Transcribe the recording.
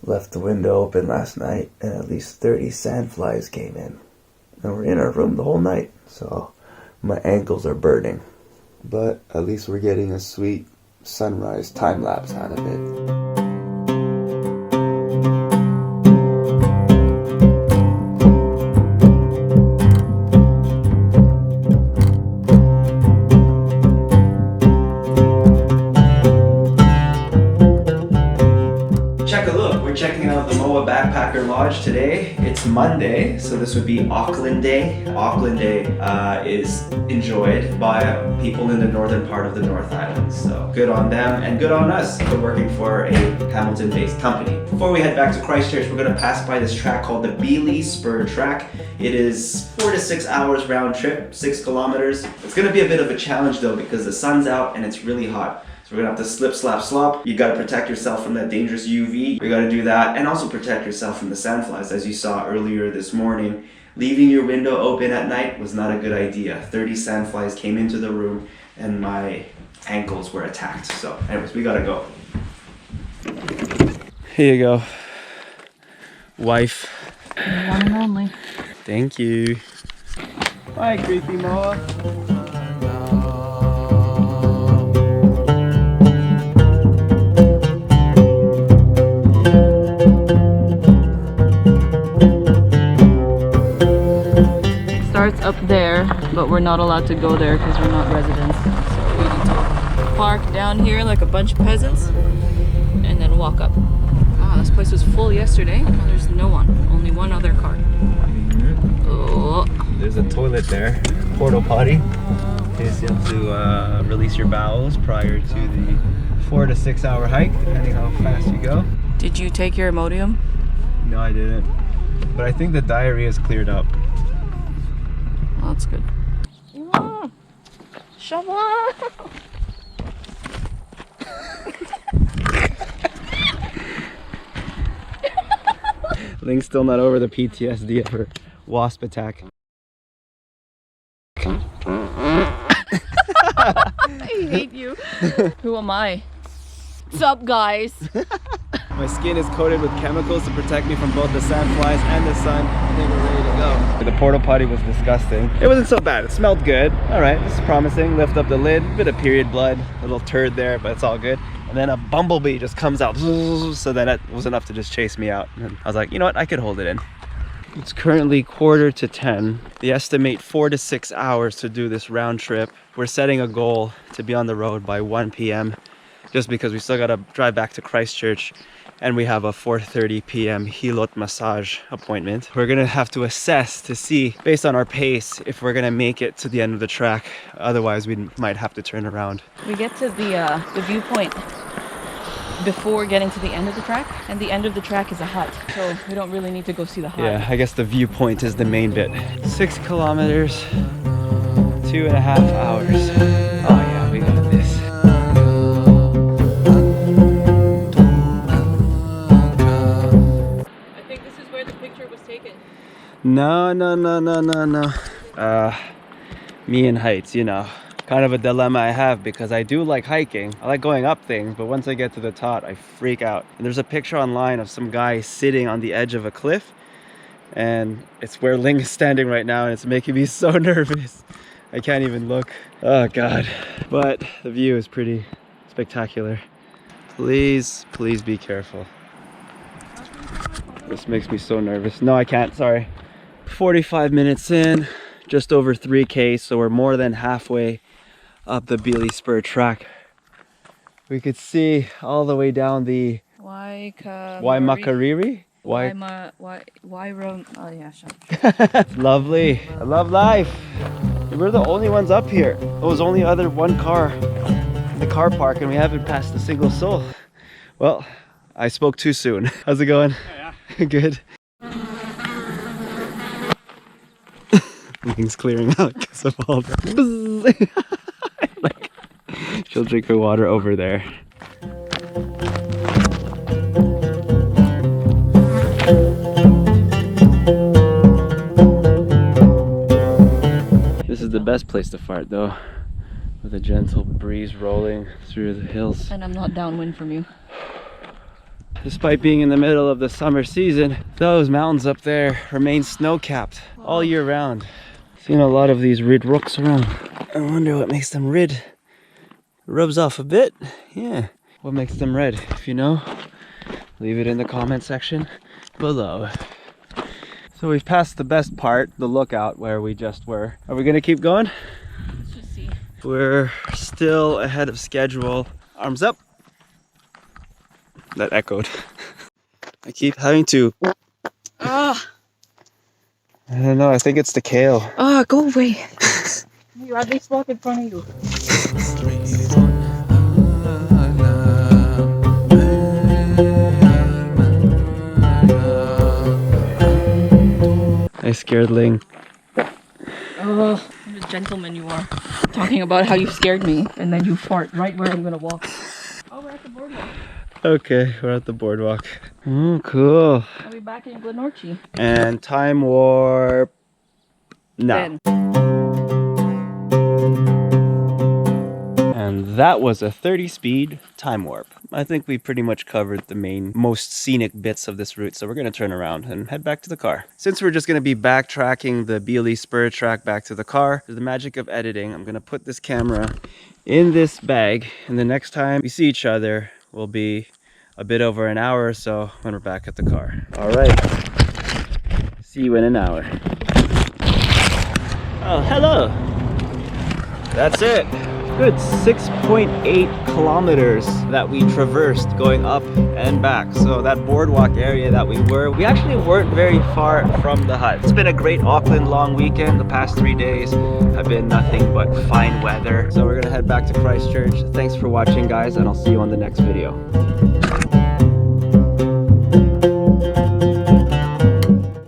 Left the window open last night and at least 30 sandflies came in. And we're in our room the whole night, so my ankles are burning. But at least we're getting a sweet sunrise time-lapse out of it. Backpacker Lodge today. It's Monday, so this would be Auckland Day. Auckland Day is enjoyed by people in the northern part of the North Island. So good on them and good on us for working for a Hamilton-based company. Before we head back to Christchurch, we're going to pass by this track called the Bealey Spur Track. It is 4 to 6 hours round trip, 6 kilometers. It's going to be a bit of a challenge though because the sun's out and it's really hot. So we're gonna have to slip, slap, slop. You gotta protect yourself from that dangerous UV. You gotta do that and also protect yourself from the sandflies. As you saw earlier this morning, leaving your window open at night was not a good idea. 30 sandflies came into the room and my ankles were attacked. So anyways, we gotta go. Here you go. Wife. One and only. Thank you. Bye, creepy moa. Starts up there, but we're not allowed to go there because we're not residents. So we need to park down here like a bunch of peasants and then walk up. Ah, this place was full yesterday. Now there's no one, only one other car. Oh. There's a toilet there, portal potty. In case you have to release your bowels prior to the 4 to 6 hour hike, depending how fast you go. Did you take your Imodium? No, I didn't. But I think the diarrhea is cleared up. Oh, that's good. Shovel! Link's still not over the PTSD of her wasp attack. I hate you. Who am I? What's up, guys? My skin is coated with chemicals to protect me from both the sandflies and the sun. I think we're ready to go. The porta potty was disgusting. It wasn't so bad. It smelled good. All right, this is promising. Lift up the lid. Bit of period blood. A little turd there, but it's all good. And then a bumblebee just comes out. So then it was enough to just chase me out. And I was like, you know what? I could hold it in. It's currently 9:45. They estimate 4 to 6 hours to do this round trip. We're setting a goal to be on the road by 1 p.m. just because we still got to drive back to Christchurch and we have a 4:30 p.m. Hilot massage appointment. We're gonna have to assess to see, based on our pace, if we're gonna make it to the end of the track. Otherwise, we might have to turn around. We get to the viewpoint before getting to the end of the track, and the end of the track is a hut, so we don't really need to go see the hut. Yeah, I guess the viewpoint is the main bit. 6 kilometers, 2.5 hours. Oh yeah, we got this. No. Me and heights, you know. Kind of a dilemma I have because I do like hiking. I like going up things, but once I get to the top, I freak out. And there's a picture online of some guy sitting on the edge of a cliff. And it's where Ling is standing right now, and it's making me so nervous. I can't even look. Oh God. But the view is pretty spectacular. Please, please be careful. This makes me so nervous. No, I can't, sorry. 45 minutes in, just over 3K, so we're more than halfway up the Bealey Spur Track. We could see all the way down the Waimakariri? Oh yeah, sure. Lovely. I love life. We're the only ones up here. There was only one car in the car park and we haven't passed a single soul. Well, I spoke too soon. How's it going? Oh, yeah. Good. Things clearing out because of all the like, she'll drink her water over there. This is the best place to fart though, with a gentle breeze rolling through the hills. And I'm not downwind from you. despite being in the middle of the summer season, those mountains up there remain snow-capped all year round. Seen a lot of these red rocks around. I wonder what makes them red. Rubs off a bit. Yeah. What makes them red? If you know, leave it in the comment section below. So we've passed the best part, the lookout where we just were. Are we gonna keep going? Let's just see. We're still ahead of schedule. Arms up. That echoed. I keep having to. Ah, I don't know, I think it's the kale. go away. You at least walk in front of you. I scared Ling. Oh, what a gentleman you are. Talking about how you scared me and then you fart right where I'm gonna walk. Oh, we're at the boardwalk. Okay, we're at the boardwalk. Oh, cool. I'll be back in Glenorchy. And time warp now. 10. And that was a 30 speed time warp. I think we pretty much covered the main, most scenic bits of this route, so we're gonna turn around and head back to the car. Since we're just gonna be backtracking the Bealey Spur Track back to the car, through the magic of editing, I'm gonna put this camera in this bag, and the next time we see each other will be a bit over an hour or so when we're back at the car. All right, see you in an hour. Oh, hello. That's it. Good 6.8 kilometers that we traversed going up and back. So that boardwalk area that we actually weren't very far from the hut. It's been a great Auckland long weekend. The past 3 days have been nothing but fine weather. So we're gonna head back to Christchurch. Thanks for watching, guys, and I'll see you on the next video.